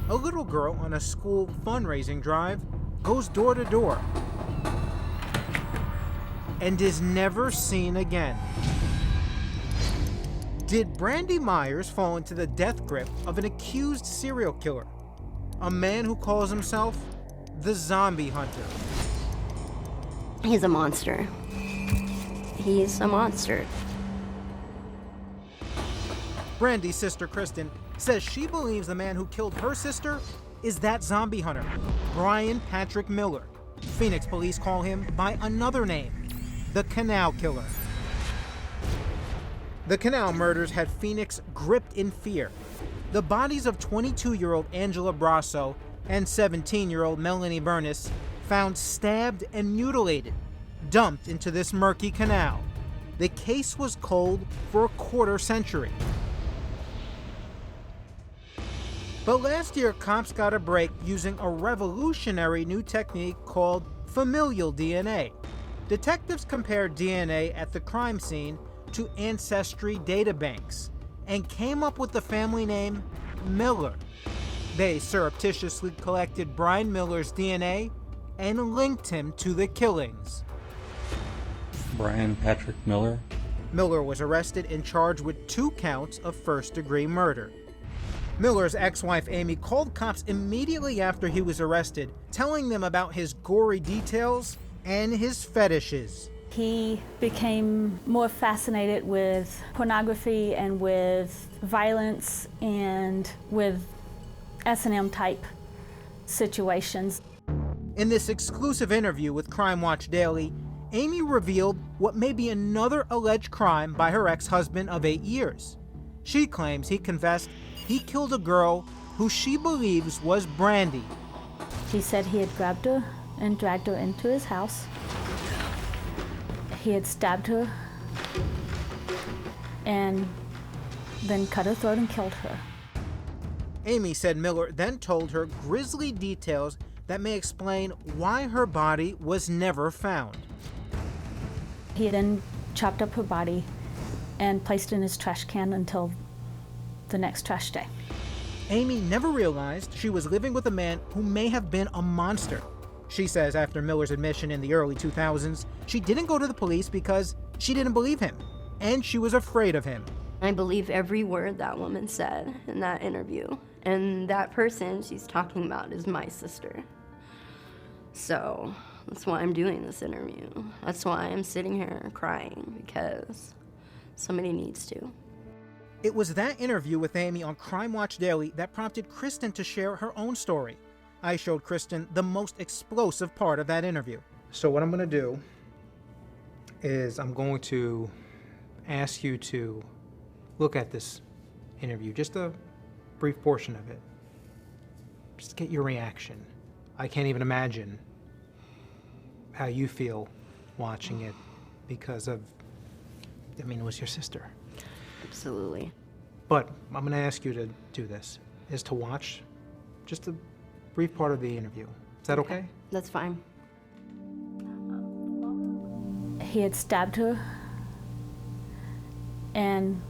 A little girl on a school fundraising drive goes door to door and is never seen again. Did Brandy Myers fall into the death grip of an accused serial killer? A man who calls himself the Zombie Hunter. He's a monster. He's a monster. Brandy's sister, Kristen, says she believes the man who killed her sister is that zombie hunter, Brian Patrick Miller. Phoenix police call him by another name, the Canal Killer. The Canal murders had Phoenix gripped in fear. The bodies of 22-year-old Angela Brasso and 17-year-old Melanie Bernis found stabbed and mutilated, dumped into this murky canal. The case was cold for a quarter century. But last year, cops got a break using a revolutionary new technique called familial DNA. Detectives compared DNA at the crime scene to ancestry databanks and came up with the family name Miller. They surreptitiously collected Brian Miller's DNA and linked him to the killings. Brian Patrick Miller? Miller was arrested and charged with 2 counts of first-degree murder. Miller's ex-wife Amy called cops immediately after he was arrested, telling them about his gory details and his fetishes. He became more fascinated with pornography and with violence and with S&M type situations. In this exclusive interview with Crime Watch Daily, Amy revealed what may be another alleged crime by her ex-husband of 8 years. She claims he confessed he killed a girl who she believes was Brandy. He said he had grabbed her and dragged her into his house. He had stabbed her and then cut her throat and killed her. Amy said Miller then told her grisly details that may explain why her body was never found. He then chopped up her body and placed it in his trash can until the next trash day. Amy never realized she was living with a man who may have been a monster. She says after Miller's admission in the early 2000s, she didn't go to the police because she didn't believe him, and she was afraid of him. I believe every word that woman said in that interview. And that person she's talking about is my sister. So that's why I'm doing this interview. That's why I'm sitting here crying, because somebody needs to. It was that interview with Amy on Crime Watch Daily that prompted Kristen to share her own story. I showed Kristen the most explosive part of that interview. So what I'm going to do is I'm going to ask you to look at this interview, just a brief portion of it. Just get your reaction. I can't even imagine how you feel watching it because of, it was your sister. Absolutely. But I'm going to ask you to do this, is to watch just a brief part of the interview. Is that okay? That's fine. He had stabbed her and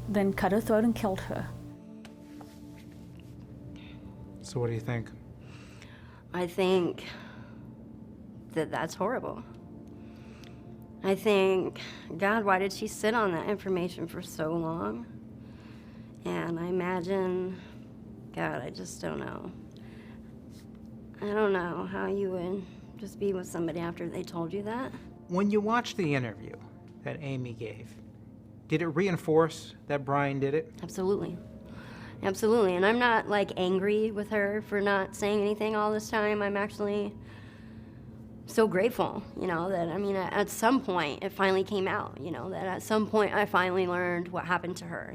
then cut her throat and killed her. So what do you think? I think that that's horrible. I think, God, why did she sit on that information for so long? And I imagine, God, I just don't know. I don't know how you would just be with somebody after they told you that. When you watched the interview that Amy gave, did it reinforce that Brian did it? Absolutely. Absolutely. And I'm not angry with her for not saying anything all this time. I'm actually so grateful, that, at some point it finally came out, that at some point I finally learned what happened to her,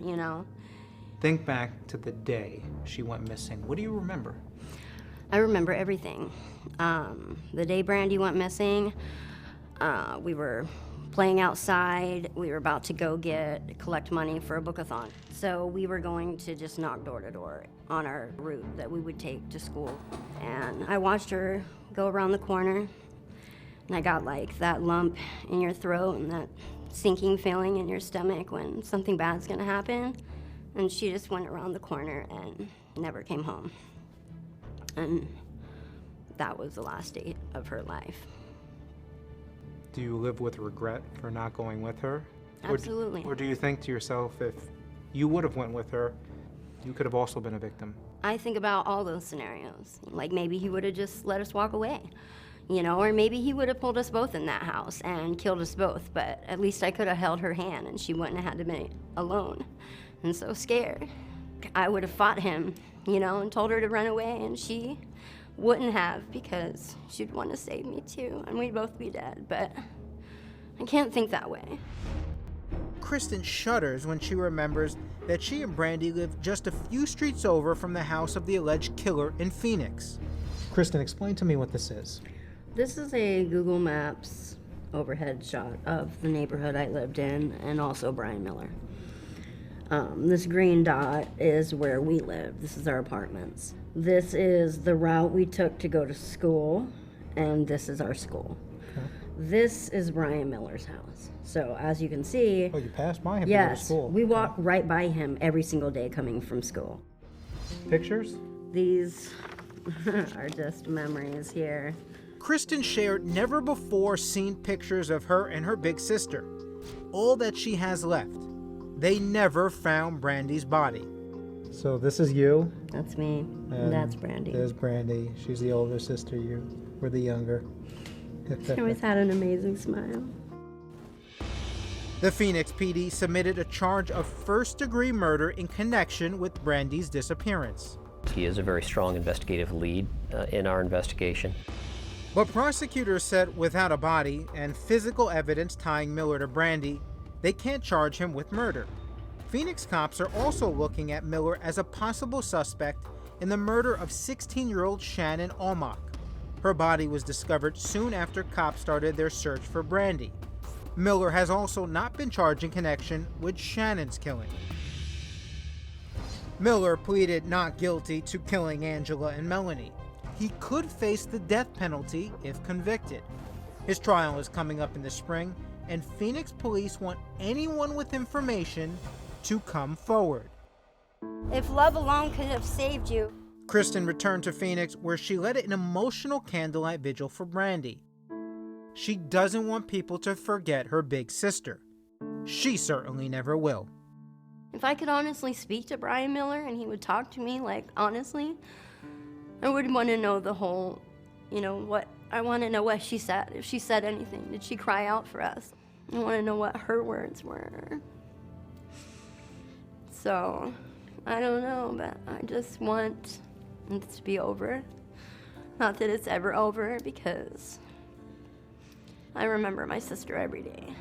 Think back to the day she went missing. What do you remember? I remember everything. The day Brandy went missing, we were playing outside. We were about to go collect money for a book-a-thon. So we were going to just knock door to door on our route that we would take to school. And I watched her go around the corner, and I got that lump in your throat and that sinking feeling in your stomach when something bad's gonna happen. And she just went around the corner and never came home. And that was the last day of her life. Do you live with regret for not going with her? Absolutely. Or do you think to yourself, if you would have went with her, you could have also been a victim? I think about all those scenarios. Like maybe he would have just let us walk away, you know, or maybe he would have pulled us both in that house and killed us both, but at least I could have held her hand and she wouldn't have had to be alone and so scared. I would have fought him, you know, and told her to run away, and she wouldn't have because she'd want to save me too, and we'd both be dead, but I can't think that way. Kristen shudders when she remembers that she and Brandy lived just a few streets over from the house of the alleged killer in Phoenix. Kristen, explain to me what this is. This is a Google Maps overhead shot of the neighborhood I lived in, and also Brian Miller. This green dot is where we live. This is our apartments. This is the route we took to go to school, and this is our school. Okay. This is Brian Miller's house. So as you can see... Oh, you passed by him yes, to go to school. We walk right by him every single day coming from school. Pictures? These are just memories here. Kristen shared never before seen pictures of her and her big sister. All that she has left. They never found Brandy's body. So this is you? That's me, and that's Brandy. There's Brandy. She's the older sister, you were the younger. She always had an amazing smile. The Phoenix PD submitted a charge of first-degree murder in connection with Brandy's disappearance. He is a very strong investigative lead in our investigation. But prosecutors said without a body and physical evidence tying Miller to Brandy, they can't charge him with murder. Phoenix cops are also looking at Miller as a possible suspect in the murder of 16-year-old Shannon Almach. Her body was discovered soon after cops started their search for Brandy. Miller has also not been charged in connection with Shannon's killing. Miller pleaded not guilty to killing Angela and Melanie. He could face the death penalty if convicted. His trial is coming up in the spring, and Phoenix police want anyone with information to come forward. If love alone could have saved you. Kristen returned to Phoenix, where she led an emotional candlelight vigil for Brandy. She doesn't want people to forget her big sister. She certainly never will. If I could honestly speak to Brian Miller and he would talk to me, like, honestly, I would want to know the whole, I want to know what she said. If she said anything, did she cry out for us? I want to know what her words were. So, I don't know, but I just want it to be over. Not that it's ever over, because I remember my sister every day.